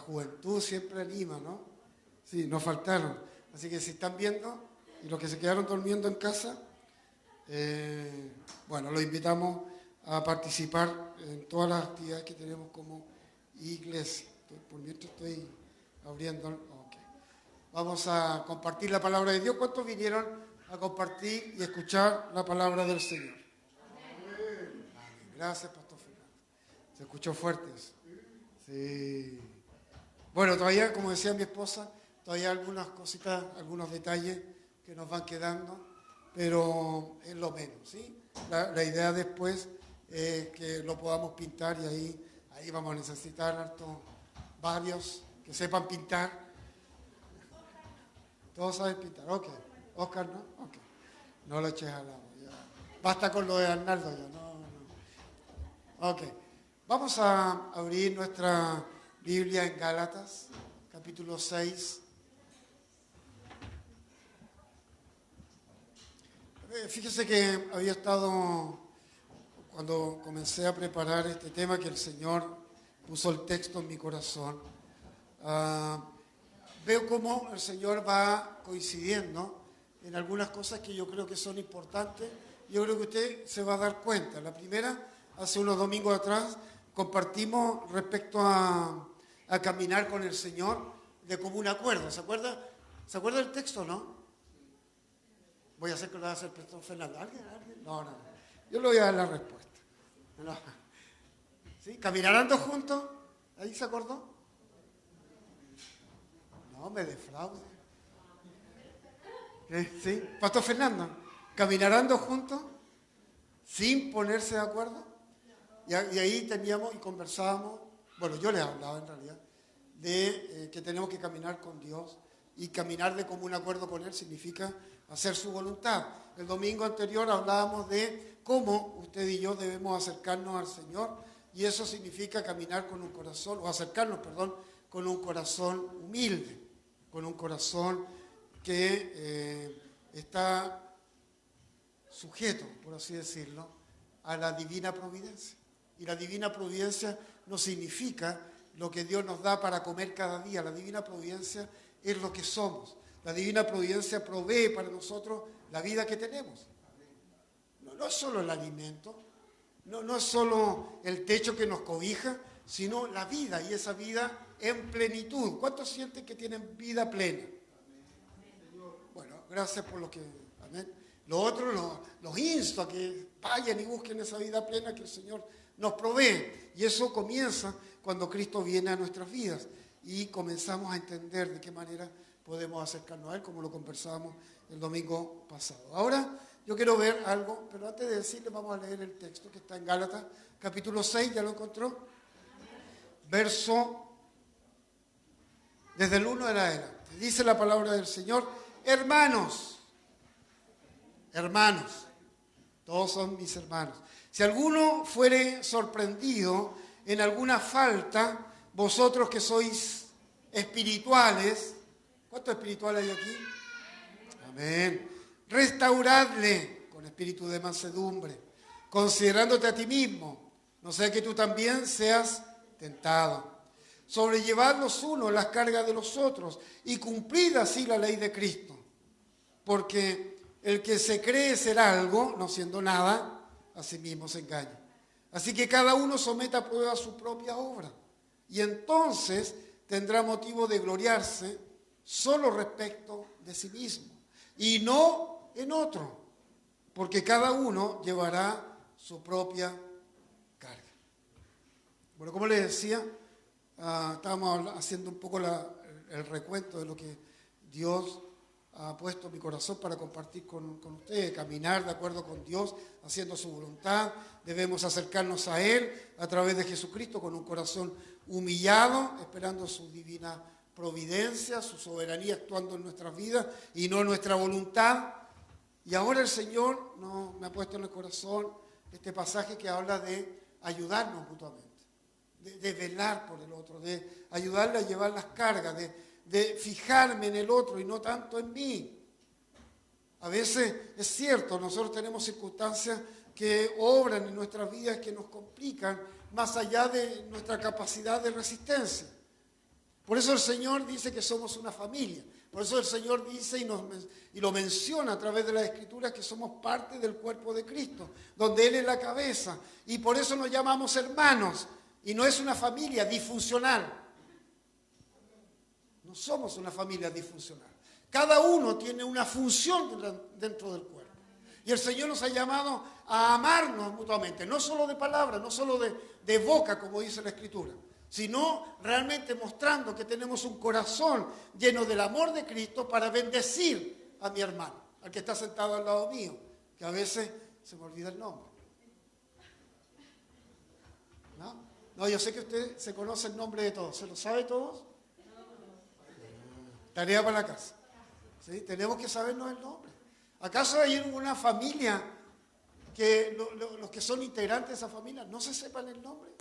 juventud siempre anima, ¿no? Sí, no faltaron. Así que si están viendo y los que se quedaron durmiendo en casa, bueno, los invitamos a participar en todas las actividades que tenemos como iglesia. Por mientras estoy abriendo. Okay. Vamos a compartir la palabra de Dios. ¿Cuántos vinieron a compartir y escuchar la palabra del Señor? Amén. Gracias, Pastor Fernando. Se escuchó fuerte eso. Sí. Bueno, todavía, como decía mi esposa, todavía hay algunas cositas, algunos detalles que nos van quedando, pero es lo menos, ¿sí? La idea después es que lo podamos pintar y ahí vamos a necesitar varios que sepan pintar. ¿Todos saben pintar? Ok. Oscar, ¿no? Ok. No lo eches al agua. Ya. Basta con lo de Arnaldo ya. No. Ok. Vamos a abrir nuestra Biblia en Gálatas, capítulo 6. Fíjese que había estado, cuando comencé a preparar este tema, que el Señor puso el texto en mi corazón. Veo cómo el Señor va coincidiendo en algunas cosas que yo creo que son importantes. Yo creo que usted se va a dar cuenta. La primera, hace unos domingos atrás, compartimos respecto a caminar con el Señor de común acuerdo. ¿Se acuerda? ¿Se acuerda del texto, no? Voy a hacer que lo va a hacer el Pastor Fernando. ¿Alguien? No. Yo le voy a dar la respuesta. No. ¿Sí? ¿Caminarán juntos? ¿Ahí se acordó? No, me defraude. ¿Sí? Pastor Fernando, ¿caminarán juntos sin ponerse de acuerdo? Y ahí teníamos y conversábamos, bueno, yo les hablaba en realidad, de que tenemos que caminar con Dios, y caminar de común acuerdo con Él significa hacer su voluntad. El domingo anterior hablábamos de cómo usted y yo debemos acercarnos al Señor, y eso significa caminar con un corazón, o acercarnos, perdón, con un corazón humilde, con un corazón que está sujeto, por así decirlo, a la divina providencia. Y la divina providencia no significa lo que Dios nos da para comer cada día. La divina providencia es lo que somos. La divina providencia provee para nosotros la vida que tenemos. No es solo el alimento, no es solo el techo que nos cobija, sino la vida, y esa vida en plenitud. ¿Cuántos sienten que tienen vida plena? Bueno, gracias por lo que... Amén. Lo otro, los insto a que vayan y busquen esa vida plena que el Señor nos provee. Y eso comienza cuando Cristo viene a nuestras vidas y comenzamos a entender de qué manera podemos acercarnos a Él, como lo conversábamos el domingo pasado. Ahora yo quiero ver algo, pero antes de decirle vamos a leer el texto que está en Gálatas, capítulo 6, ¿ya lo encontró? Verso, desde el 1 en adelante. Dice la palabra del Señor: hermanos, todos son mis hermanos. Si alguno fuere sorprendido en alguna falta, vosotros que sois espirituales, ¿cuántos espirituales hay aquí? Amén. Restauradle con espíritu de mansedumbre, considerándote a ti mismo, no sea que tú también seas tentado. Sobrellevad los unos las cargas de los otros y cumplid así la ley de Cristo. Porque el que se cree ser algo, no siendo nada, a sí mismo se engaña. Así que cada uno someta a prueba su propia obra, y entonces tendrá motivo de gloriarse solo respecto de sí mismo, y no en otro, porque cada uno llevará su propia carga. Bueno, como les decía, estábamos haciendo un poco el recuento de lo que Dios ha puesto en mi corazón para compartir con ustedes, caminar de acuerdo con Dios, haciendo su voluntad. Debemos acercarnos a Él a través de Jesucristo con un corazón humillado, esperando su divina providencia, su soberanía actuando en nuestras vidas y no en nuestra voluntad. Y ahora el Señor me ha puesto en el corazón este pasaje que habla de ayudarnos mutuamente, de velar por el otro, de ayudarle a llevar las cargas, de fijarme en el otro y no tanto en mí. A veces es cierto, nosotros tenemos circunstancias que obran en nuestras vidas que nos complican más allá de nuestra capacidad de resistencia. Por eso el Señor dice que somos una familia. Por eso el Señor dice y lo menciona a través de las Escrituras que somos parte del cuerpo de Cristo, donde Él es la cabeza. Y por eso nos llamamos hermanos. Y no es una familia disfuncional. No somos una familia disfuncional. Cada uno tiene una función dentro del cuerpo. Y el Señor nos ha llamado a amarnos mutuamente, no solo de palabras, no solo de boca, como dice la Escritura, sino realmente mostrando que tenemos un corazón lleno del amor de Cristo para bendecir a mi hermano, al que está sentado al lado mío, que a veces se me olvida el nombre. No, yo sé que usted se conoce el nombre de todos. ¿Se lo sabe todos? Tarea para la casa. ¿Sí? Tenemos que sabernos el nombre. ¿Acaso hay una familia que los que son integrantes de esa familia no se sepan el nombre?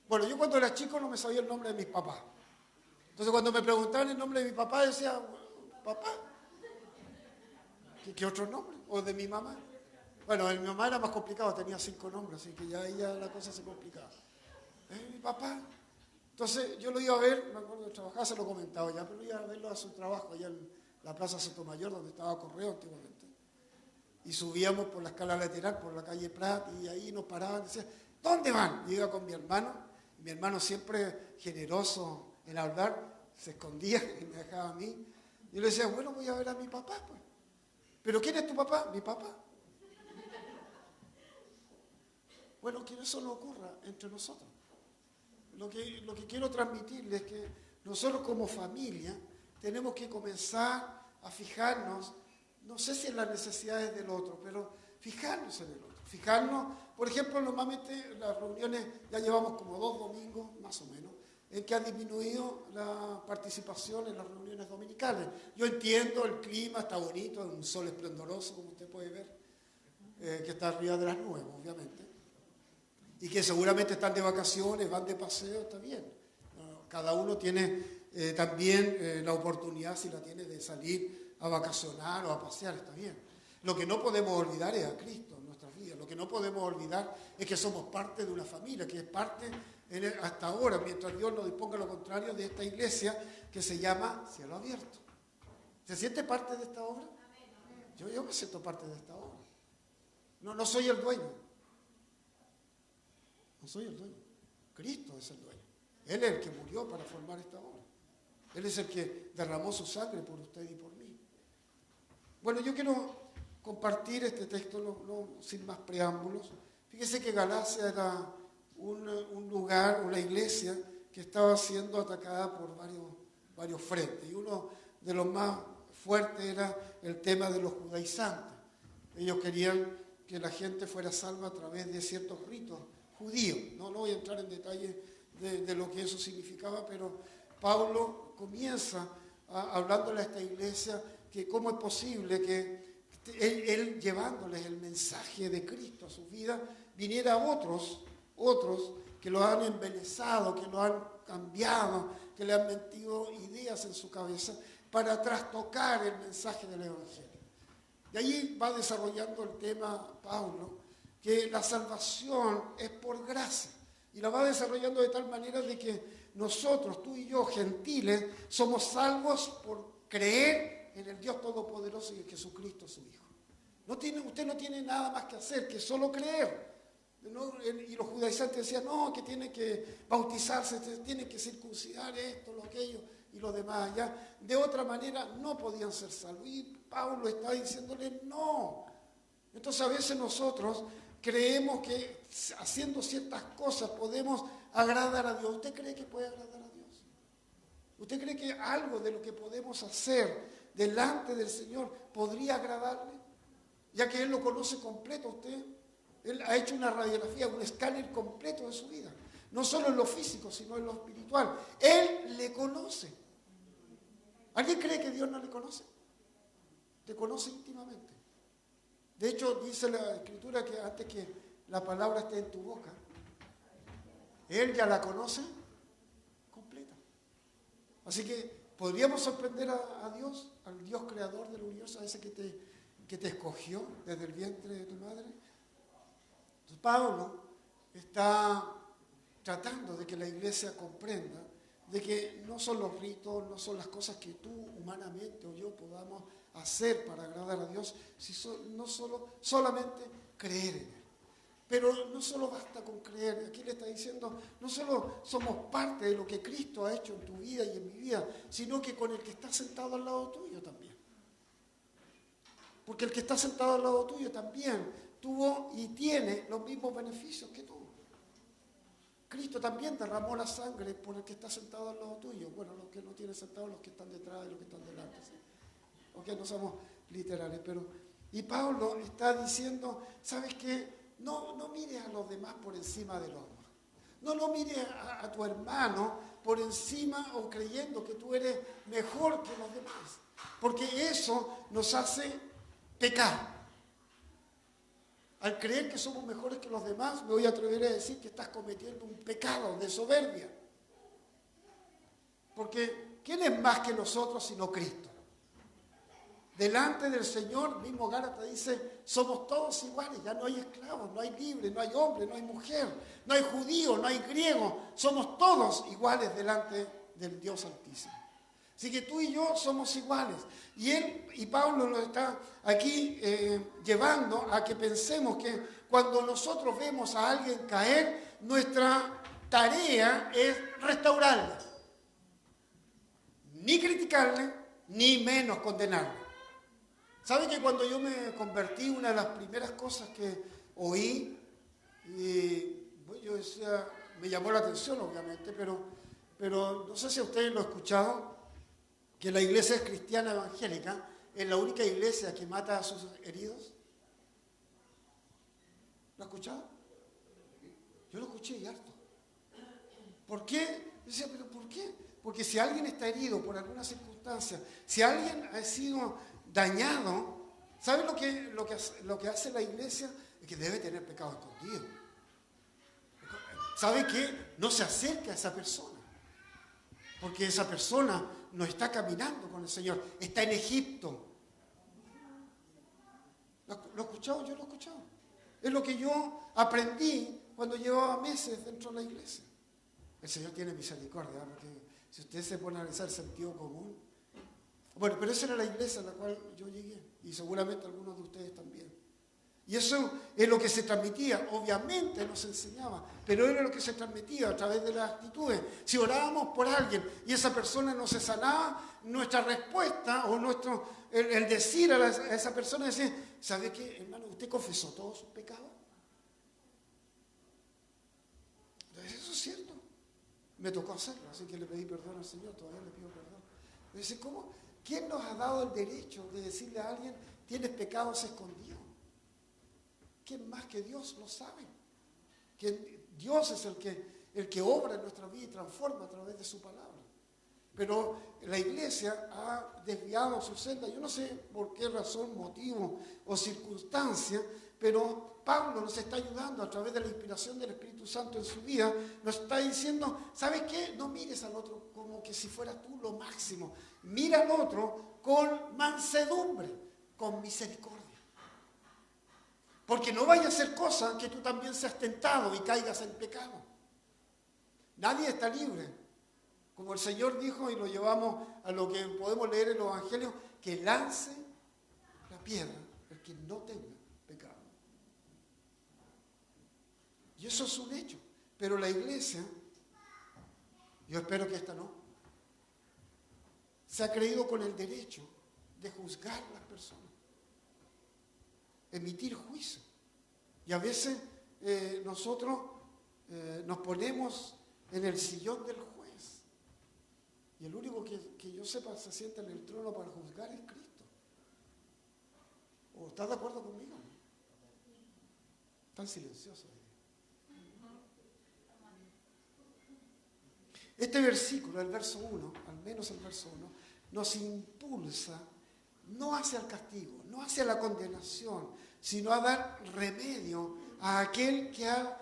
Bueno, yo cuando era chico no me sabía el nombre de mis papás. Entonces cuando me preguntaban el nombre de mi papá decía, ¿papá? ¿Qué otro nombre? ¿O de mi mamá? Bueno, de mi mamá era más complicado, tenía 5 nombres, así que ya ahí la cosa se complicaba. Mi papá. Entonces yo lo iba a ver, me acuerdo de trabajar, se lo comentaba ya, pero iba a verlo a su trabajo allá en la Plaza Sotomayor, donde estaba Correo antiguamente. Y subíamos por la escala lateral, por la calle Prat, y ahí nos paraban y decían, ¿dónde van? Y iba con mi hermano, y mi hermano siempre generoso en hablar, se escondía y me dejaba a mí. Yo le decía, bueno, voy a ver a mi papá, pues. ¿Pero quién es tu papá? Mi papá. Bueno, que eso no ocurra entre nosotros. Lo que quiero transmitirles es que nosotros como familia tenemos que comenzar a fijarnos, no sé si en las necesidades del otro, pero fijarnos en el otro. Fijarnos, por ejemplo, normalmente las reuniones, ya llevamos como 2 domingos, más o menos, en que ha disminuido la participación en las reuniones dominicales. Yo entiendo, el clima está bonito, es un sol esplendoroso, como usted puede ver, que está arriba de las nubes, obviamente. Y que seguramente están de vacaciones, van de paseo, está bien. Cada uno tiene también la oportunidad, si la tiene, de salir a vacacionar o a pasear, está bien. Lo que no podemos olvidar es a Cristo en nuestras vidas. Lo que no podemos olvidar es que somos parte de una familia, que es parte, hasta ahora, mientras Dios no disponga lo contrario, de esta iglesia que se llama Cielo Abierto. ¿Se siente parte de esta obra? Yo me siento parte de esta obra. No soy el dueño. No soy el dueño. Cristo es el dueño. Él es el que murió para formar esta obra. Él es el que derramó su sangre por usted y por mí. Bueno, yo quiero compartir este texto sin más preámbulos. Fíjese que Galacia era un lugar, una iglesia que estaba siendo atacada por varios frentes. Y uno de los más fuertes era el tema de los judaizantes. Ellos querían que la gente fuera salva a través de ciertos ritos judíos. No voy a entrar en detalle de lo que eso significaba, pero Pablo comienza hablándole a esta iglesia que cómo es posible que él llevándoles el mensaje de Cristo a su vida, viniera a otros que lo han embelesado, que lo han cambiado, que le han metido ideas en su cabeza para trastocar el mensaje del Evangelio. De ahí va desarrollando el tema Pablo, que la salvación es por gracia. Y la va desarrollando de tal manera de que nosotros, tú y yo, gentiles, somos salvos por creer en el Dios Todopoderoso y en Jesucristo su Hijo. Usted no tiene nada más que hacer que solo creer. Y los judaizantes decían, no, que tiene que bautizarse, tiene que circuncidar esto, lo aquello y lo demás. Ya de otra manera no podían ser salvos. Y Pablo está diciéndole no. Entonces a veces nosotros creemos que haciendo ciertas cosas podemos agradar a Dios. ¿Usted cree que puede agradar a Dios? ¿Usted cree que algo de lo que podemos hacer delante del Señor podría agradarle? Ya que Él lo conoce completo a usted. Él ha hecho una radiografía, un escáner completo de su vida. No solo en lo físico, sino en lo espiritual. Él le conoce. ¿Alguien cree que Dios no le conoce? Te conoce íntimamente. De hecho, dice la Escritura que antes que la palabra esté en tu boca, Él ya la conoce completa. Así que podríamos sorprender a Dios, al Dios creador del universo, a ese que te escogió desde el vientre de tu madre. Entonces, Pablo está tratando de que la iglesia comprenda de que no son los ritos, no son las cosas que tú humanamente o yo podamos hacer para agradar a Dios, no solamente creer en Él. Pero no solo basta con creer, aquí le está diciendo, no solo somos parte de lo que Cristo ha hecho en tu vida y en mi vida, sino que con el que está sentado al lado tuyo también. Porque el que está sentado al lado tuyo también tuvo y tiene los mismos beneficios que tú. Cristo también derramó la sangre por el que está sentado al lado tuyo. Bueno, los que no tienen sentado, los que están detrás y los que están delante. ¿Sí? Ok, no somos literales, pero... Y Pablo está diciendo, ¿sabes qué? No mires a los demás por encima de los demás. No mires a tu hermano por encima o creyendo que tú eres mejor que los demás. Porque eso nos hace pecar. Al creer que somos mejores que los demás, me voy a atrever a decir que estás cometiendo un pecado de soberbia. Porque ¿quién es más que nosotros sino Cristo? Delante del Señor, mismo Gálatas dice, somos todos iguales, ya no hay esclavos, no hay libres, no hay hombre, no hay mujer, no hay judío, no hay griego, somos todos iguales delante del Dios Altísimo. Así que tú y yo somos iguales. Y Pablo nos está aquí llevando a que pensemos que cuando nosotros vemos a alguien caer, nuestra tarea es restaurarle. Ni criticarle, ni menos condenarle. ¿Sabe que cuando yo me convertí, una de las primeras cosas que oí, y yo decía, me llamó la atención obviamente, pero no sé si ustedes lo han escuchado, que la iglesia cristiana evangélica es la única iglesia que mata a sus heridos? ¿Lo ha escuchado? Yo lo escuché y harto. ¿Por qué? Yo decía, ¿pero por qué? Porque si alguien está herido por alguna circunstancia, si alguien ha sido dañado, ¿sabe lo que hace la iglesia? Es que debe tener pecado escondido. ¿Sabe qué? No se acerca a esa persona. Porque esa persona no está caminando con el Señor, está en Egipto. ¿Lo he escuchado? Yo lo he escuchado. Es lo que yo aprendí cuando llevaba meses dentro de la iglesia. El Señor tiene misericordia, porque si usted se pone a analizar el sentido común. Bueno, pero esa era la iglesia a la cual yo llegué, y seguramente algunos de ustedes también. Y eso es lo que se transmitía, obviamente nos enseñaba, pero era lo que se transmitía a través de las actitudes. Si orábamos por alguien y esa persona no se sanaba, nuestra respuesta o el decir a esa persona, decir, ¿sabe qué, hermano? ¿Usted confesó todos sus pecados? Entonces, eso es cierto. Me tocó hacerlo, así que le pedí perdón al Señor, todavía le pido perdón. Dice, ¿cómo? ¿Quién nos ha dado el derecho de decirle a alguien, tienes pecados escondidos? ¿Quién más que Dios lo sabe? Que Dios es el que obra en nuestra vida y transforma a través de su palabra. Pero la iglesia ha desviado su senda. Yo no sé por qué razón, motivo o circunstancia, pero Pablo nos está ayudando a través de la inspiración del Espíritu Santo en su vida. Nos está diciendo, ¿sabes qué? No mires al otro como que si fueras tú lo máximo. Mira al otro con mansedumbre, con misericordia. Porque no vaya a ser cosa que tú también seas tentado y caigas en pecado. Nadie está libre. Como el Señor dijo, y lo llevamos a lo que podemos leer en los evangelios, que lance la piedra el que no tenga pecado. Y eso es un hecho. Pero la iglesia, yo espero que esta no, se ha creído con el derecho de juzgar a las personas, emitir juicio. Y a veces nosotros nos ponemos en el sillón del juez. Y el único que yo sepa se sienta en el trono para juzgar es Cristo. ¿O estás de acuerdo conmigo? Tan silencioso. Este versículo, el verso 1, al menos el verso 1, nos impulsa no hacia el castigo, no hacia la condenación, sino a dar remedio a aquel que ha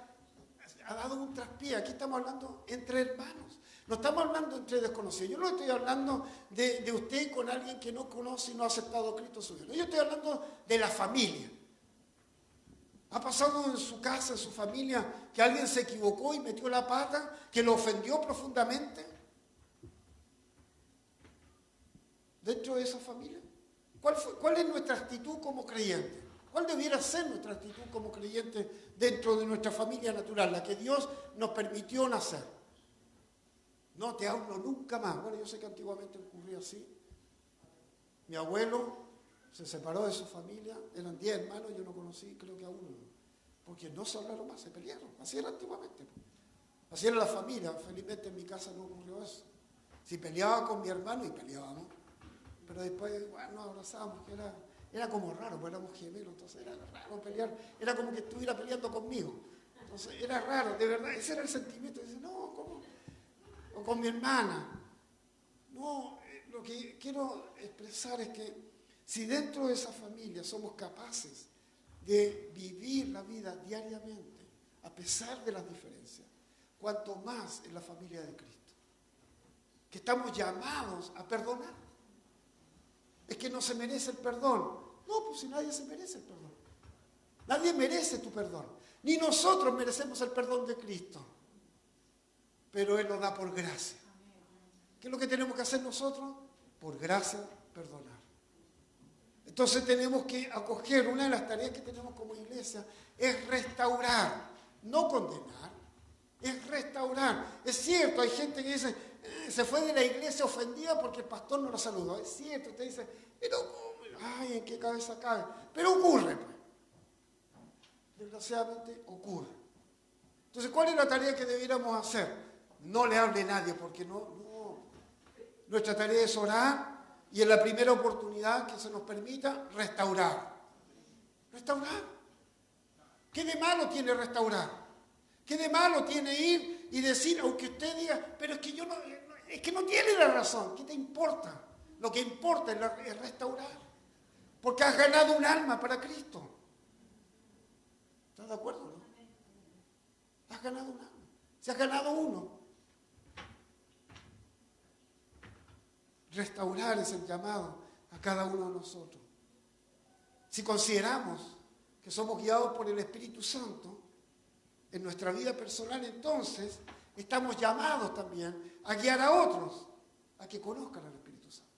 dado un traspié. Aquí estamos hablando entre hermanos, no estamos hablando entre desconocidos. Yo no estoy hablando de usted con alguien que no conoce y no ha aceptado a Cristo su vida. Yo estoy hablando de la familia. ¿Ha pasado en su casa, en su familia, que alguien se equivocó y metió la pata, que lo ofendió profundamente? dentro de esa familia? ¿Cuál es nuestra actitud como creyentes? ¿Cuál debiera ser nuestra actitud como creyentes dentro de nuestra familia natural, la que Dios nos permitió nacer? No te hablo nunca más. Bueno, yo sé que antiguamente ocurría así. Mi abuelo se separó de su familia, eran 10 hermanos, yo no conocí, creo que a uno, porque no se hablaron más, se pelearon. Así era antiguamente. Así era la familia. Felizmente en mi casa no ocurrió eso. Si peleaba con mi hermano, y peleábamos, pero después, bueno, nos abrazábamos, que era como raro, porque éramos gemelos, entonces era raro pelear, era como que estuviera peleando conmigo. Entonces era raro, de verdad, ese era el sentimiento. Dice, no, ¿cómo? O con mi hermana. No, lo que quiero expresar es que si dentro de esa familia somos capaces de vivir la vida diariamente, a pesar de las diferencias, cuanto más en la familia de Cristo, que estamos llamados a perdonar. Es que no se merece el perdón. No, pues si nadie se merece el perdón. Nadie merece tu perdón. Ni nosotros merecemos el perdón de Cristo. Pero Él lo da por gracia. ¿Qué es lo que tenemos que hacer nosotros? Por gracia, perdonar. Entonces tenemos que acoger, una de las tareas que tenemos como iglesia es restaurar, no condenar, es restaurar. Es cierto, hay gente que dice, se fue de la iglesia ofendida porque el pastor no lo saludó. Es cierto, usted dice, pero, ay, ¿en qué cabeza cabe? Pero ocurre, pues. Desgraciadamente ocurre. Entonces, ¿cuál es la tarea que debiéramos hacer? No le hable a nadie, porque no. Nuestra tarea es orar y en la primera oportunidad que se nos permita, restaurar. Restaurar. ¿Qué de malo tiene restaurar? ¿Qué de malo tiene ir y decir, aunque usted diga, pero es que yo no, es que no tiene la razón? ¿Qué te importa? Lo que importa es restaurar. Porque has ganado un alma para Cristo. ¿Estás de acuerdo, no? Has ganado un alma. Si has ganado uno. Restaurar es el llamado a cada uno de nosotros. Si consideramos que somos guiados por el Espíritu Santo en nuestra vida personal, entonces estamos llamados también a guiar a otros a que conozcan al Espíritu Santo.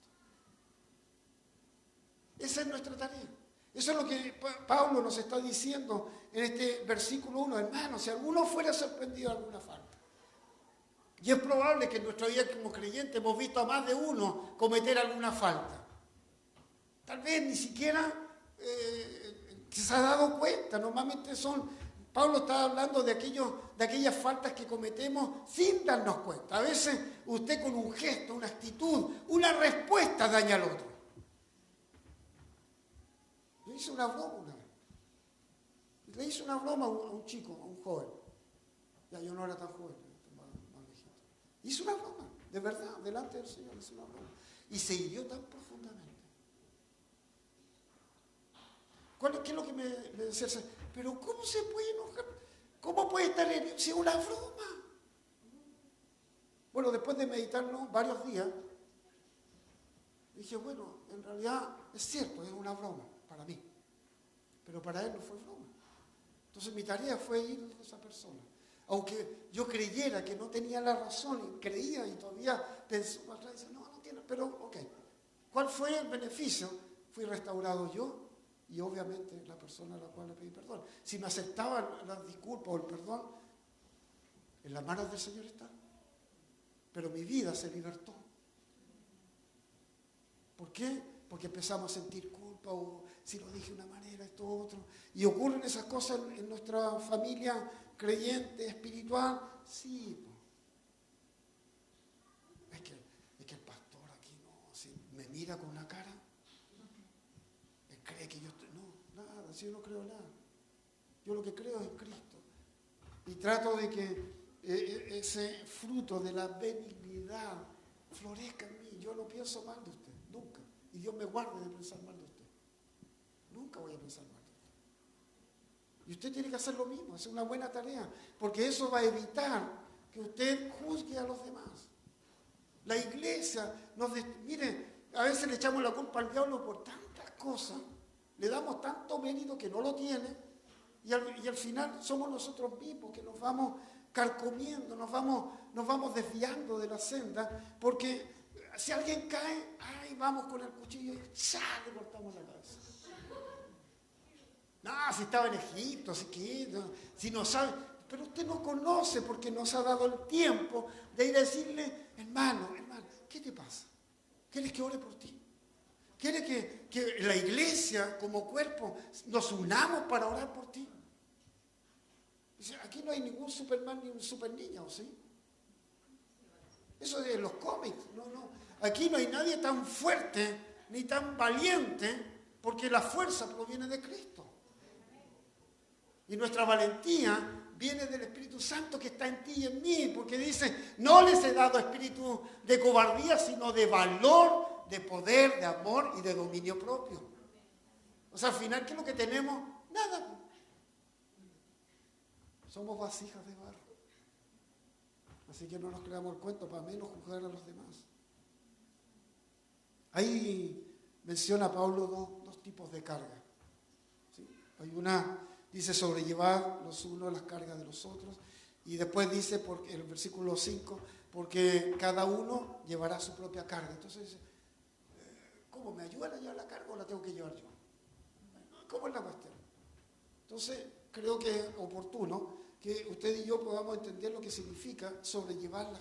Esa es nuestra tarea. Eso es lo que Pablo nos está diciendo en este versículo 1. Hermanos, si alguno fuera sorprendido de alguna falta, y es probable que en nuestra vida como creyentes hemos visto a más de uno cometer alguna falta. Tal vez ni siquiera se ha dado cuenta. Normalmente Pablo está hablando de aquellas faltas que cometemos sin darnos cuenta. A veces usted con un gesto, una actitud, una respuesta daña al otro. Yo hice una broma una vez. Le hice una broma a un chico, a un joven. Ya yo no era tan joven. Hizo una broma, de verdad, delante del Señor hizo una broma. Y se hirió tan profundamente. ¿Qué es lo que me decía el Señor? Pero ¿cómo se puede enojar? ¿Cómo puede estar herido si es una broma? Bueno, después de meditarlo varios días, dije, bueno, en realidad es cierto, es una broma para mí. Pero para él no fue broma. Entonces mi tarea fue ir a esa persona. Aunque yo creyera que no tenía la razón y creía y todavía pensó atrás y dice, no tiene, pero ok. ¿Cuál fue el beneficio? Fui restaurado yo y obviamente la persona a la cual le pedí perdón. Si me aceptaban las disculpas o el perdón, en las manos del Señor está. Pero mi vida se libertó. ¿Por qué? Porque empezamos a sentir culpa o si lo dije de una manera, esto otro. Y ocurren esas cosas en nuestra familia creyente, espiritual. Sí. Es que el pastor aquí no, si me mira con una cara, él cree que yo estoy. No, nada, si yo no creo nada. Yo lo que creo es en Cristo. Y trato de que ese fruto de la benignidad florezca en mí. Yo no pienso mal de usted, nunca. Y Dios me guarde de pensar mal de usted. Nunca voy a pensar mal de usted. Y usted tiene que hacer lo mismo, es una buena tarea, porque eso va a evitar que usted juzgue a los demás. La iglesia mire, a veces le echamos la culpa al diablo por tantas cosas, le damos tanto mérito que no lo tiene, y al final somos nosotros mismos que nos vamos carcomiendo, nos vamos desviando de la senda, porque Si alguien cae, ay, vamos con el cuchillo y ¡ya! Le cortamos la cabeza. No, si estaba en Egipto, si no sabe, pero usted no conoce porque nos ha dado el tiempo de ir a decirle, hermano, ¿qué te pasa? ¿Quieres que ore por ti? ¿Quieres que la iglesia como cuerpo nos unamos para orar por ti? Dice, aquí no hay ningún Superman ni un super niño, ¿sí? Eso de los cómics, no. Aquí no hay nadie tan fuerte ni tan valiente porque la fuerza proviene de Cristo. Y nuestra valentía viene del Espíritu Santo que está en ti y en mí, porque dice, no les he dado espíritu de cobardía, sino de valor, de poder, de amor y de dominio propio. O sea, al final, ¿qué es lo que tenemos? Nada. Somos vasijas de barro. Así que no nos creamos el cuento para menos juzgar a los demás. Ahí menciona Pablo dos tipos de carga. ¿Sí? Hay una, dice, sobrellevar los unos las cargas de los otros. Y después dice, porque, en el versículo 5, porque cada uno llevará su propia carga. Entonces dice, ¿cómo me ayudan a llevar la carga o la tengo que llevar yo? ¿Cómo es la cuestión? Entonces, creo que es oportuno que usted y yo podamos entender lo que significa sobrellevar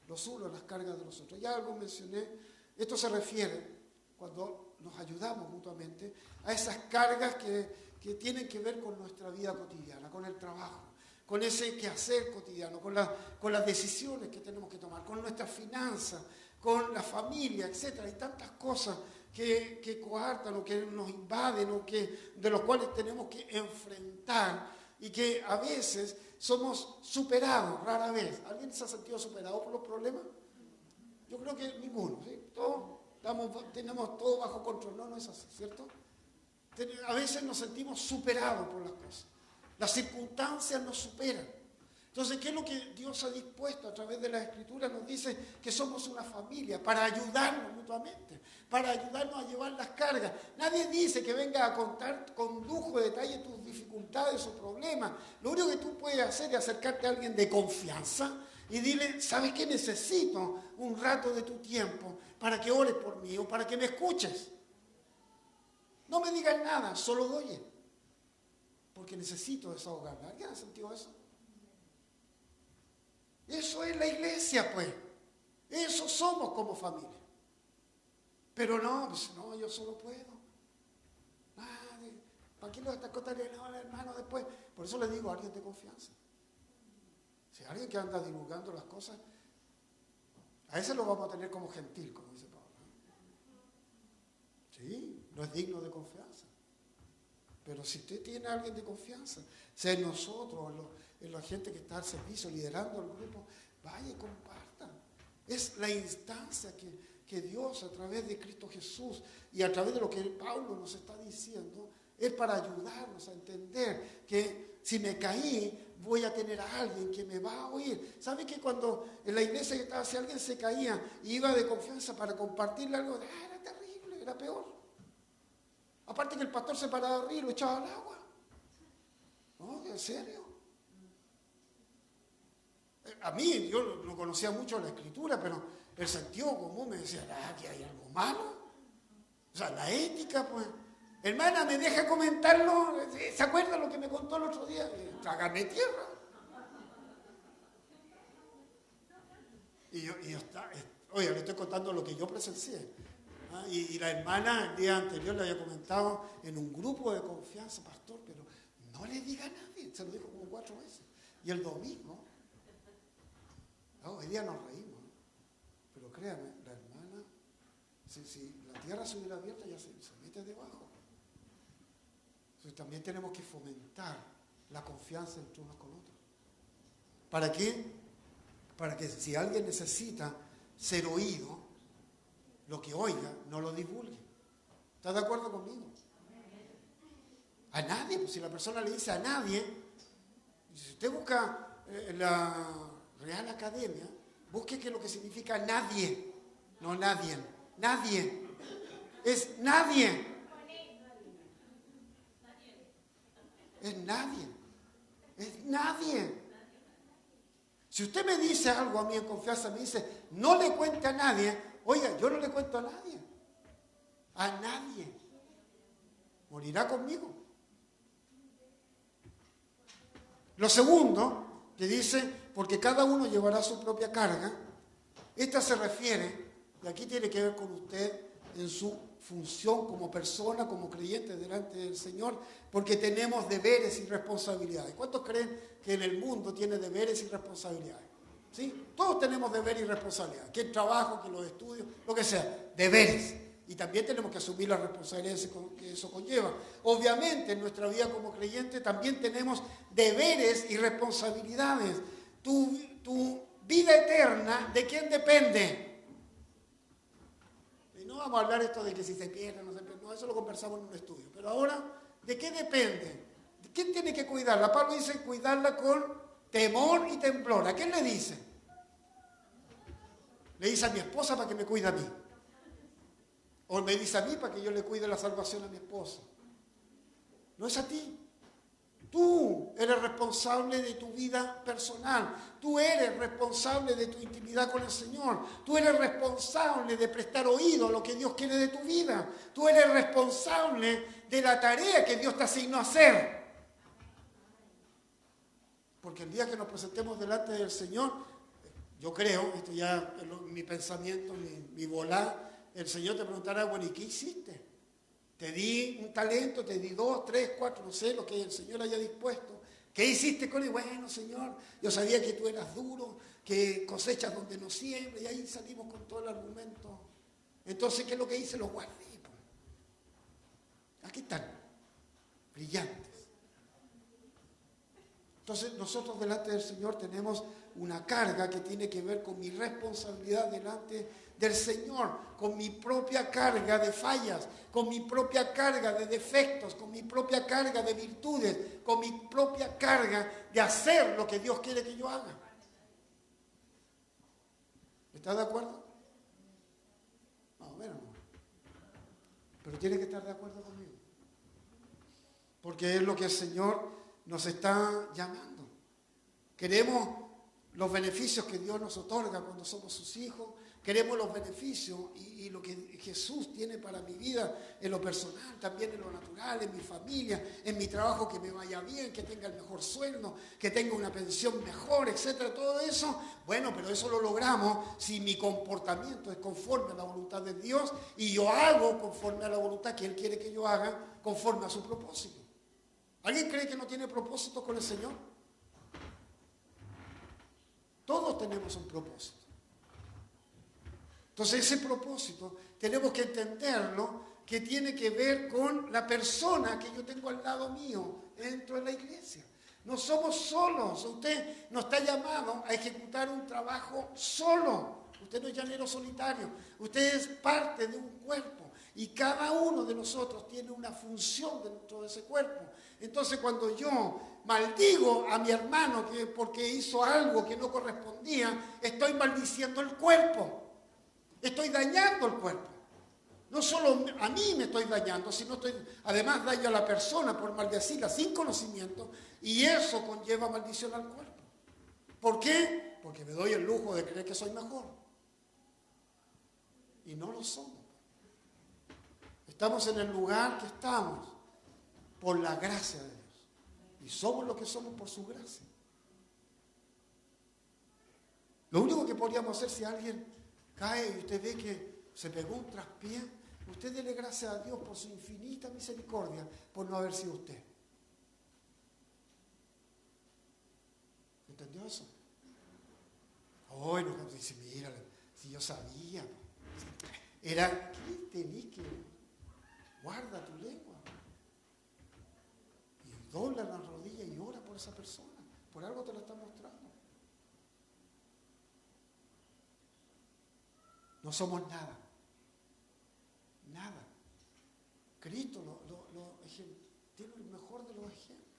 los unos las cargas de los otros. Ya algo mencioné, esto se refiere, cuando nos ayudamos mutuamente, a esas cargas que tienen que ver con nuestra vida cotidiana, con el trabajo, con ese quehacer cotidiano, con las decisiones que tenemos que tomar, con nuestras finanzas, con la familia, etc. Hay tantas cosas que coartan o que nos invaden o de los cuales tenemos que enfrentar y que a veces somos superados, rara vez. ¿Alguien se ha sentido superado por los problemas? Yo creo que ninguno, ¿sí? Todos tenemos todo bajo control. No es así, ¿cierto? A veces nos sentimos superados por las cosas. Las circunstancias nos superan. Entonces, ¿qué es lo que Dios ha dispuesto a través de la Escritura? Nos dice que somos una familia para ayudarnos mutuamente, para ayudarnos a llevar las cargas. Nadie dice que venga a contar con lujo de detalle tus dificultades o problemas. Lo único que tú puedes hacer es acercarte a alguien de confianza y dile, ¿sabes qué? Necesito un rato de tu tiempo para que ores por mí o para que me escuches. No me digas nada, solo oye, porque necesito desahogarme. ¿Alguien ha sentido eso? Eso es la iglesia, pues. Eso somos como familia. Pero no, pues, no, yo solo puedo. ¿Para qué lo estás contando al hermano después? Por eso le digo a alguien de confianza. Si alguien que anda divulgando las cosas, a ese lo vamos a tener como gentil, como dice Pablo. Sí, no es digno de confianza. Pero si usted tiene a alguien de confianza, sea en nosotros, en la gente que está al servicio, liderando el grupo, vaya y comparta. Es la instancia que Dios, a través de Cristo Jesús y a través de lo que Pablo nos está diciendo, es para ayudarnos a entender que si me caí, voy a tener a alguien que me va a oír. ¿Sabe que cuando en la iglesia que estaba, si alguien se caía y iba de confianza para compartirle algo, era terrible, era peor? Aparte que el pastor se paraba de río y lo echaba al agua. ¿No? ¿En serio? A mí, yo no conocía mucho la escritura, pero el sentido común me decía, que hay algo malo. O sea, la ética, pues. Hermana, ¿me deja comentarlo? ¿Se acuerda lo que me contó el otro día? Trágame tierra. Oye, le estoy contando lo que yo presencié. Y la hermana el día anterior le había comentado en un grupo de confianza, pastor, pero no le diga a nadie. Se lo dijo como 4 veces. Y el domingo, hoy día nos reímos, pero créanme, la hermana, si la tierra estuviera abierta, ya se mete debajo. Entonces también tenemos que fomentar la confianza entre unos con otros. ¿Para qué? Para que si alguien necesita ser oído, lo que oiga, no lo divulgue. ¿Está de acuerdo conmigo? A nadie, pues si la persona le dice a nadie, si usted busca la Real Academia, busque qué es lo que significa nadie, no nadie, nadie, es nadie. Es nadie. Es nadie. Si usted me dice algo a mí en confianza, me dice, no le cuente a nadie, Oiga, yo no le cuento a nadie. A nadie. Morirá conmigo. Lo segundo, que dice, porque cada uno llevará su propia carga, esta se refiere, y aquí tiene que ver con usted en su función como persona, como creyente delante del Señor, porque tenemos deberes y responsabilidades. ¿Cuántos creen que en el mundo tiene deberes y responsabilidades? ¿Sí? Todos tenemos deberes y responsabilidades, que el trabajo, que los estudios, lo que sea, deberes. Y también tenemos que asumir las responsabilidades que eso conlleva. Obviamente, en nuestra vida como creyente también tenemos deberes y responsabilidades. Tu vida eterna, ¿de quién depende? Y no vamos a hablar esto de que si se pierde, no se pierde. No, eso lo conversamos en un estudio. Pero ahora, ¿de qué depende? ¿Quién tiene que cuidarla? Pablo dice cuidarla con temor y temblor. ¿A quién le dice? Le dice a mi esposa para que me cuide a mí. O me dice a mí para que yo le cuide la salvación a mi esposa. No es a ti. Tú eres responsable de tu vida personal. Tú eres responsable de tu intimidad con el Señor. Tú eres responsable de prestar oído a lo que Dios quiere de tu vida. Tú eres responsable de la tarea que Dios te asignó a hacer. Porque el día que nos presentemos delante del Señor, yo creo, esto ya es mi pensamiento, mi volá, el Señor te preguntará, bueno, ¿y qué hiciste? Te di un talento, te di 2, 3, 4, no sé, lo que el Señor haya dispuesto. ¿Qué hiciste con él? Bueno, Señor, yo sabía que tú eras duro, que cosechas donde no siembras, y ahí salimos con todo el argumento. Entonces, ¿qué es lo que hice? Lo guardé. Aquí están, brillantes. Entonces, nosotros delante del Señor tenemos una carga que tiene que ver con mi responsabilidad delante del Señor, con mi propia carga de fallas, con mi propia carga de defectos, con mi propia carga de virtudes, con mi propia carga de hacer lo que Dios quiere que yo haga. ¿Está de acuerdo? Más o menos no. Pero tiene que estar de acuerdo conmigo. Porque es lo que el Señor nos está llamando. Queremos los beneficios que Dios nos otorga cuando somos sus hijos. Queremos los beneficios y lo que Jesús tiene para mi vida en lo personal, también en lo natural, en mi familia, en mi trabajo, que me vaya bien, que tenga el mejor sueldo, que tenga una pensión mejor, etcétera, todo eso. Bueno, pero eso lo logramos si mi comportamiento es conforme a la voluntad de Dios y yo hago conforme a la voluntad que Él quiere que yo haga, conforme a su propósito. ¿Alguien cree que no tiene propósito con el Señor? Todos tenemos un propósito. Entonces ese propósito tenemos que entenderlo, que tiene que ver con la persona que yo tengo al lado mío dentro de la iglesia. No somos solos. Usted no está llamado a ejecutar un trabajo solo. Usted no es llanero solitario. Usted es parte de un cuerpo. Y cada uno de nosotros tiene una función dentro de ese cuerpo. Entonces cuando yo maldigo a mi hermano porque hizo algo que no correspondía, estoy maldiciendo el cuerpo. Estoy dañando el cuerpo. No solo a mí me estoy dañando, sino además daño a la persona por maldecirla sin conocimiento, y eso conlleva maldición al cuerpo. ¿Por qué? Porque me doy el lujo de creer que soy mejor. Y no lo somos. Estamos en el lugar que estamos por la gracia de Dios. Y somos lo que somos por su gracia. Lo único que podríamos hacer si alguien cae y usted ve que se pegó un traspié, usted dele gracias a Dios por su infinita misericordia por no haber sido usted. ¿Entendió eso? Hoy no, dice, mira, si yo sabía, era, ¿qué tenés que? Guarda tu lengua. Y dobla la rodilla y ora por esa persona. Por algo te lo está mostrando. No somos nada. Nada. Cristo tiene el mejor de los ejemplos.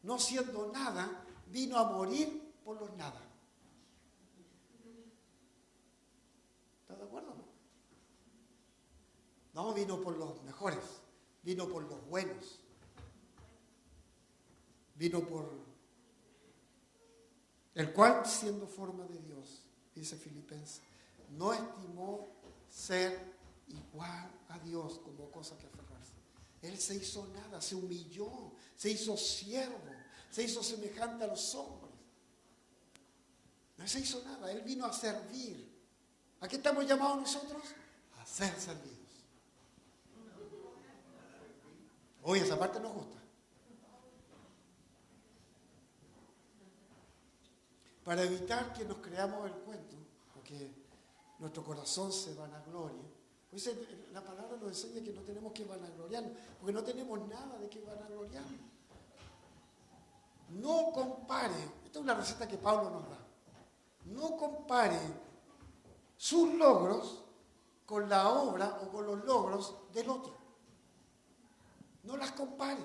No siendo nada, vino a morir por los nada. ¿Estás de acuerdo? No, vino por los mejores, vino por los buenos, vino por el cual siendo forma de Dios, dice Filipenses, no estimó ser igual a Dios como cosa que aferrarse. Él se hizo nada, se humilló, se hizo siervo, se hizo semejante a los hombres. No se hizo nada, Él vino a servir. ¿A qué estamos llamados nosotros? A ser servidos. Hoy esa parte nos gusta. Para evitar que nos creamos el cuento, porque nuestro corazón se vanagloria. Pues la palabra nos enseña que no tenemos que vanagloriarnos, porque no tenemos nada de que vanagloriarnos. No compare, esta es una receta que Pablo nos da, no compare sus logros con la obra o con los logros del otro. No las compare.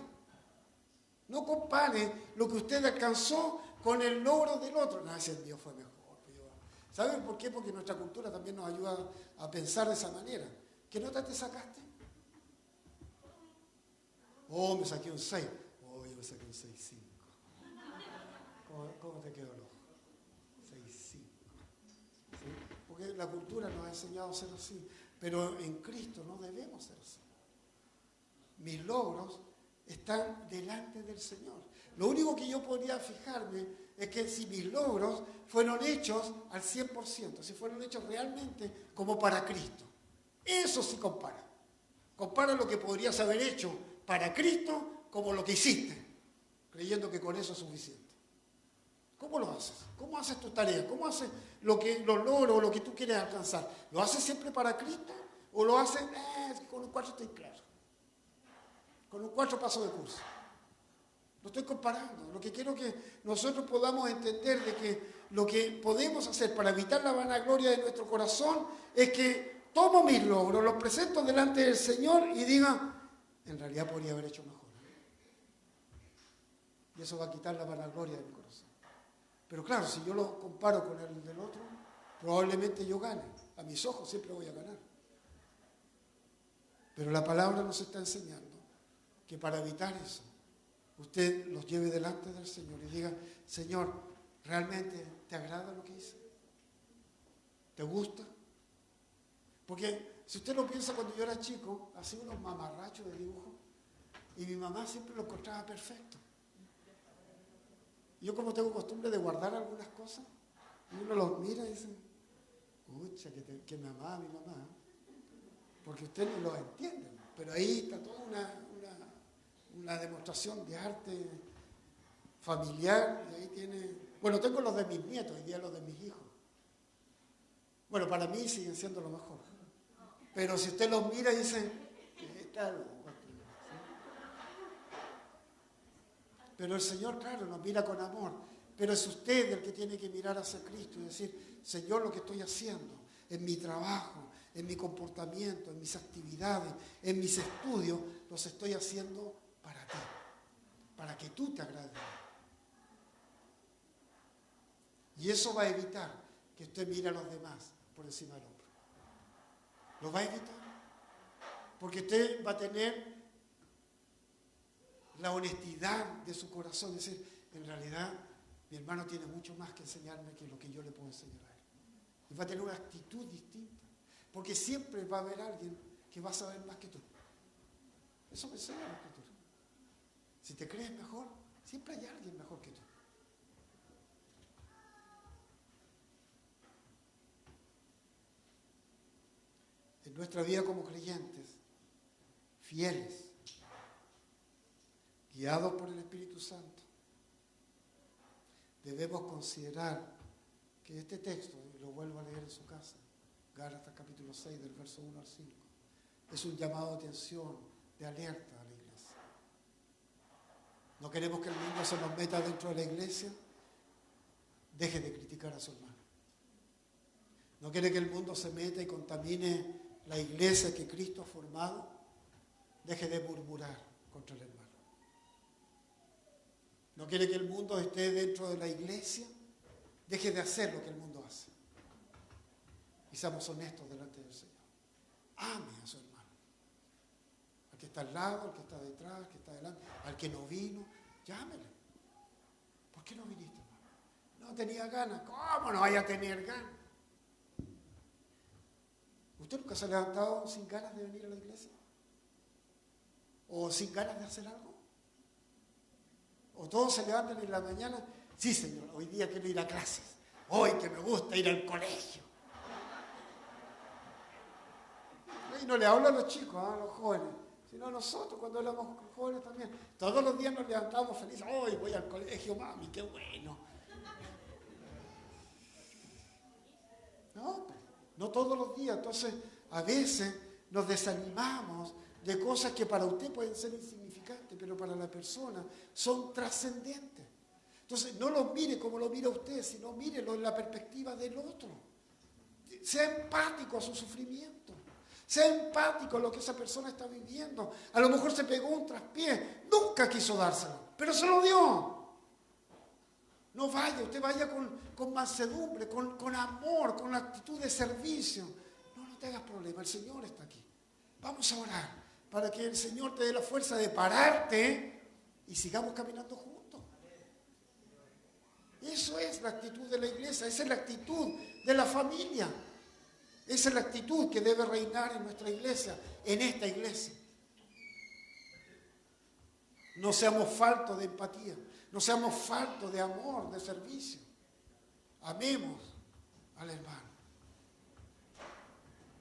No compare lo que usted alcanzó con el logro del otro. No, ese Dios fue mejor. ¿Saben por qué? Porque nuestra cultura también nos ayuda a pensar de esa manera. ¿Qué nota te sacaste? Oh, me saqué un 6. Oh, yo me saqué un 6,5. ¿Cómo te quedó el ojo? 6,5. ¿Sí? Porque la cultura nos ha enseñado a ser así. Pero en Cristo no debemos ser así. Mis logros están delante del Señor. Lo único que yo podría fijarme es que si mis logros fueron hechos al 100%, si fueron hechos realmente como para Cristo. Eso sí compara. Compara lo que podrías haber hecho para Cristo como lo que hiciste, creyendo que con eso es suficiente. ¿Cómo lo haces? ¿Cómo haces tu tarea? ¿Cómo haces los logros, lo que tú quieres alcanzar? ¿Lo haces siempre para Cristo? ¿O lo haces con un 4 estoy claro? Con un 4 paso de curso. Lo estoy comparando. Lo que quiero que nosotros podamos entender de que lo que podemos hacer para evitar la vanagloria de nuestro corazón es que tomo mis logros, los presento delante del Señor y diga, en realidad podría haber hecho mejor. Y eso va a quitar la vanagloria de mi corazón. Pero claro, si yo lo comparo con el del otro, probablemente yo gane. A mis ojos siempre voy a ganar. Pero la palabra nos está enseñando que para evitar eso, usted los lleve delante del Señor y diga, Señor, ¿realmente te agrada lo que hice? ¿Te gusta? Porque si usted lo piensa, cuando yo era chico, hacía unos mamarrachos de dibujo y mi mamá siempre lo encontraba perfecto. Yo como tengo costumbre de guardar algunas cosas, y uno los mira y dice, pucha, que me amaba mi mamá, porque usted no lo entiende, pero ahí está toda una demostración de arte familiar, y ahí tiene, bueno, tengo los de mis nietos, hoy día los de mis hijos. Bueno, para mí siguen siendo lo mejor, pero si usted los mira y dice, está loco. Pero el Señor, claro, nos mira con amor. Pero es usted el que tiene que mirar hacia Cristo y decir, Señor, lo que estoy haciendo en mi trabajo, en mi comportamiento, en mis actividades, en mis estudios, los estoy haciendo para ti, para que tú te agrades. Y eso va a evitar que usted mire a los demás por encima del hombro. Lo va a evitar. Porque usted va a tener la honestidad de su corazón, es decir, en realidad mi hermano tiene mucho más que enseñarme que lo que yo le puedo enseñar a él. Y va a tener una actitud distinta, porque siempre va a haber alguien que va a saber más que tú. Eso me enseña la Escritura. Si te crees mejor, siempre hay alguien mejor que tú. En nuestra vida como creyentes, fieles, guiados por el Espíritu Santo, debemos considerar que este texto, y lo vuelvo a leer en su casa, Gálatas capítulo 6, del verso 1 al 5, es un llamado de atención, de alerta a la iglesia. No queremos que el mundo se nos meta dentro de la iglesia, deje de criticar a su hermano. No quiere que el mundo se meta y contamine la iglesia que Cristo ha formado, deje de murmurar contra el hermano. No quiere que el mundo esté dentro de la iglesia, deje de hacer lo que el mundo hace. Y seamos honestos delante del Señor. Ame a su hermano. Al que está al lado, al que está detrás, al que está delante, al que no vino, llámele. ¿Por qué no viniste, hermano? No tenía ganas. ¿Cómo no vaya a tener ganas? ¿Usted nunca se ha levantado sin ganas de venir a la iglesia? ¿O sin ganas de hacer algo? ¿O todos se levantan en la mañana? Sí, Señor, hoy día quiero ir a clases. Hoy que me gusta ir al colegio. Y no le hablo a los chicos, a los jóvenes, sino a nosotros cuando hablamos con jóvenes también. Todos los días nos levantamos felices. Hoy voy al colegio, mami, qué bueno. No todos los días. Entonces, a veces nos desanimamos de cosas que para usted pueden ser insignificantes, pero para la persona son trascendentes. Entonces, no los mire como lo mira usted, sino mírelo en la perspectiva del otro. Sea empático a su sufrimiento. Sea empático a lo que esa persona está viviendo. A lo mejor se pegó un traspié, nunca quiso dárselo, pero se lo dio. No vaya, usted vaya con mansedumbre, con amor, con actitud de servicio. No te hagas problema, el Señor está aquí. Vamos a orar para que el Señor te dé la fuerza de pararte y sigamos caminando juntos. Eso es la actitud de la iglesia, esa es la actitud de la familia. Esa es la actitud que debe reinar en nuestra iglesia, en esta iglesia. No seamos faltos de empatía, no seamos faltos de amor, de servicio. Amemos al hermano.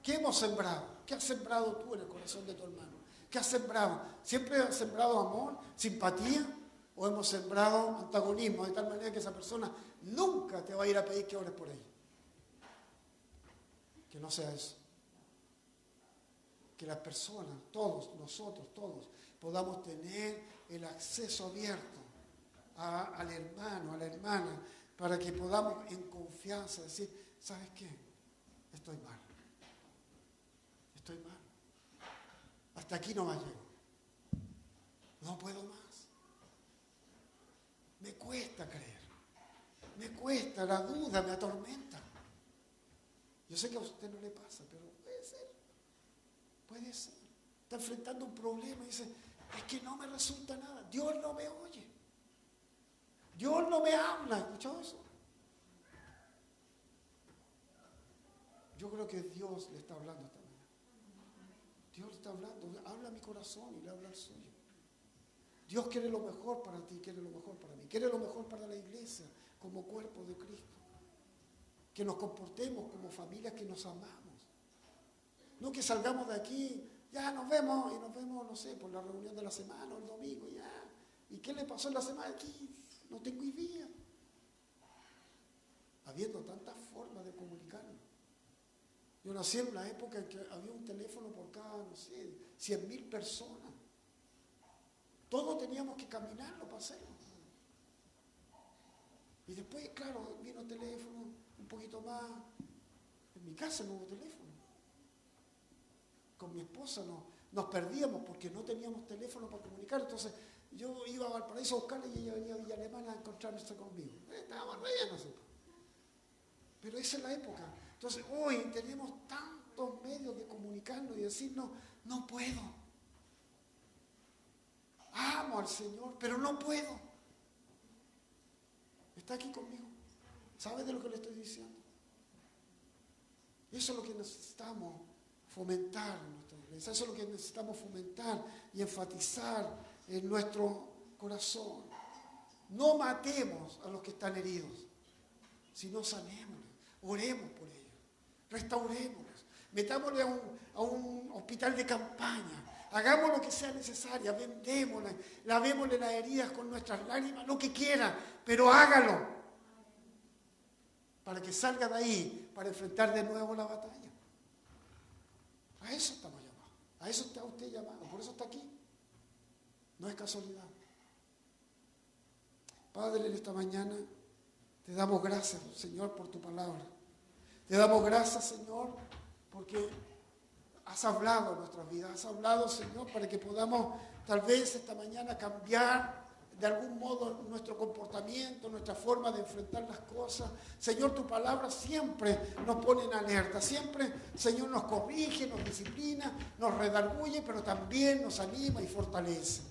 ¿Qué hemos sembrado? ¿Qué has sembrado tú en el corazón de tu hermano? ¿Qué has sembrado? ¿Siempre has sembrado amor, simpatía? ¿O hemos sembrado antagonismo de tal manera que esa persona nunca te va a ir a pedir que ores por ella? Que no sea eso. Que las personas, todos, nosotros, todos, podamos tener el acceso abierto al hermano, a la hermana, para que podamos en confianza decir, ¿sabes qué? Estoy mal. Estoy mal. Hasta aquí no más llego. No puedo más. Me cuesta creer. Me cuesta, la duda me atormenta. Yo sé que a usted no le pasa, pero puede ser. Puede ser. Está enfrentando un problema y dice, es que no me resulta nada. Dios no me oye. Dios no me habla. ¿Has escuchado eso? Yo creo que Dios le está hablando esta mañana. Dios le está hablando. Habla a mi corazón y le habla al suyo. Dios quiere lo mejor para ti, quiere lo mejor para mí. Quiere lo mejor para la iglesia como cuerpo de Cristo. Que nos comportemos como familias que nos amamos. No que salgamos de aquí, ya nos vemos y nos vemos, no sé, por la reunión de la semana o el domingo, ya. ¿Y qué le pasó en la semana? Aquí no tengo idea. Habiendo tantas formas de comunicarnos. Yo nací en una época en que había un teléfono por cada, no sé, 100.000 personas. Todos teníamos que caminarlo para hacerlo. Y después, claro, vino teléfono, un poquito más. En mi casa no hubo teléfono. Con mi esposa nos perdíamos porque no teníamos teléfono para comunicar. Entonces yo iba a Valparaíso a buscarla y ella venía a Villa Alemana a encontrarse conmigo. Estábamos rellenos así. Pero esa es la época. Entonces hoy tenemos tantos medios de comunicarnos y decirnos, no puedo. Amo al Señor, pero no puedo. Está aquí conmigo. ¿Sabe de lo que le estoy diciendo? Eso es lo que necesitamos fomentar en nuestra iglesia. Eso es lo que necesitamos fomentar y enfatizar en nuestro corazón. No matemos a los que están heridos, sino sanémoslos, oremos por ellos, restaurémoslos, metámosle a un hospital de campaña. Hagamos lo que sea necesario, vendémosle, lavémosle las heridas con nuestras lágrimas, lo que quiera, pero hágalo para que salga de ahí, para enfrentar de nuevo la batalla. A eso estamos llamados, a eso está usted llamado, por eso está aquí. No es casualidad. Padre, en esta mañana te damos gracias, Señor, por tu palabra. Te damos gracias, Señor, porque has hablado en nuestras vidas, has hablado, Señor, para que podamos tal vez esta mañana cambiar de algún modo nuestro comportamiento, nuestra forma de enfrentar las cosas. Señor, tu palabra siempre nos pone en alerta, siempre, Señor, nos corrige, nos disciplina, nos redarguye, pero también nos anima y fortalece.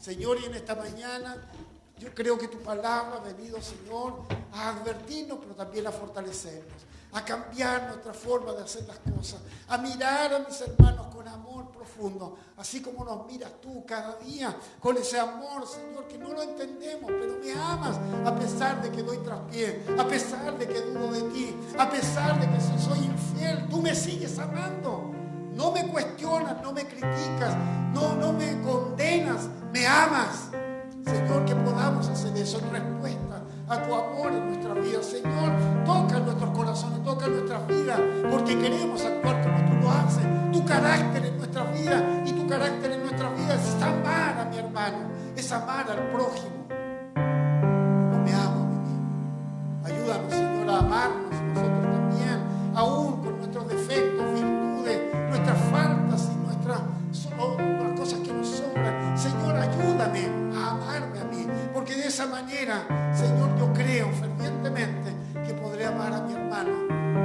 Señor, y en esta mañana yo creo que tu palabra ha venido, Señor, a advertirnos, pero también a fortalecernos. a cambiar nuestra forma de hacer las cosas, a mirar a mis hermanos con amor profundo, así como nos miras tú cada día, con ese amor, Señor, que no lo entendemos, pero me amas a pesar de que doy traspié, a pesar de que dudo de ti, a pesar de que soy infiel, tú me sigues amando. No me cuestionas, no me criticas, no me condenas, me amas. Señor, que podamos hacer eso en respuesta a tu amor en nuestra vida. Señor, toca nuestros corazones, toca nuestras vidas, porque queremos actuar como tú lo haces. Tu carácter en nuestra vida y tu carácter en nuestras vidas es amar a mi hermano, es amar al prójimo. No me amo, mi vida. Ayúdanos, Señor, a amarnos nosotros también, aún con nuestros defectos, virtudes, nuestras faltas y nuestras cosas que nos sobran. Señor, ayúdame a amarme a mí, porque de esa manera, Señor, yo creo fervientemente que podré amar a mi hermano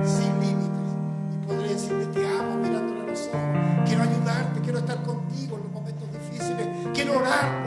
sin límites y podré decirle te amo mirándole a los ojos. Quiero ayudarte, quiero estar contigo en los momentos difíciles, quiero orar